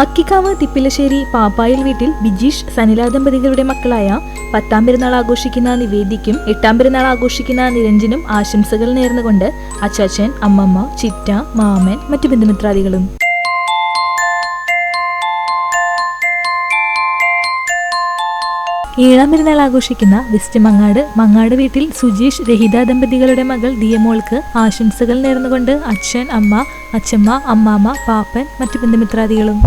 അക്കിക്കാവ് തിപ്പിലശ്ശേരി പാപ്പായിൽ വീട്ടിൽ ബിജീഷ് സനില ദമ്പതികളുടെ മക്കളായ 10ാം പിറന്നാൾ ആഘോഷിക്കുന്ന നിവേദിക്കും 8ാം പിറന്നാൾ ആഘോഷിക്കുന്ന നിരഞ്ജനും ആശംസകൾ നേർന്നുകൊണ്ട് അച്ചാച്ചൻ, അമ്മമ്മ, ചിറ്റ, മാമൻ, മറ്റു ബന്ധുമിത്രാദികളും. ഏഴാം പിറന്നാൾ ആഘോഷിക്കുന്ന വെസ്റ്റ് മങ്ങാട് വീട്ടിൽ സുജീഷ്, രഹിത ദമ്പതികളുടെ മകൾ ദിയമോൾക്ക് ആശംസകൾ നേർന്നുകൊണ്ട് അച്ഛൻ, അമ്മ, അച്ഛമ്മ, അമ്മാമ്മ, പാപ്പൻ, മറ്റു ബന്ധുമിത്രാദികളും.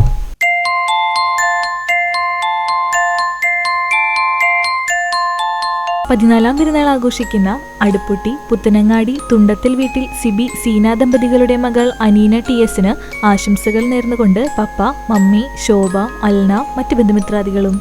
പതിനാലാം പിറന്നാൾ ആഘോഷിക്കുന്ന അടുപ്പൊട്ടി പുത്തനങ്ങാടി തുണ്ടത്തിൽ വീട്ടിൽ സിബി, സീന ദമ്പതികളുടെ മകൾ അനീന TS ആശംസകൾ നേർന്നുകൊണ്ട് പപ്പ, മമ്മി, ശോഭ, അൽന, മറ്റു ബന്ധുമിത്രാദികളും.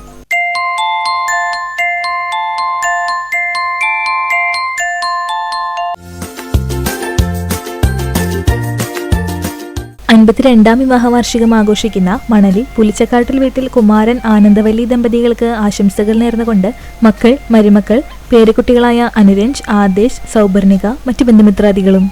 അൻപത്തിരണ്ടാം വിവാഹ വാർഷികം ആഘോഷിക്കുന്ന മണലി പുലിച്ചക്കാട്ടിൽ വീട്ടിൽ കുമാരൻ, ആനന്ദവല്ലി ദമ്പതികൾക്ക് ആശംസകൾ നേർന്നുകൊണ്ട് മക്കൾ, മരുമക്കൾ, പേരക്കുട്ടികളായ അനുരഞ്ജ്, ആദേശ്, സൗപർണിക, മറ്റു ബന്ധുമിത്രാദികളും.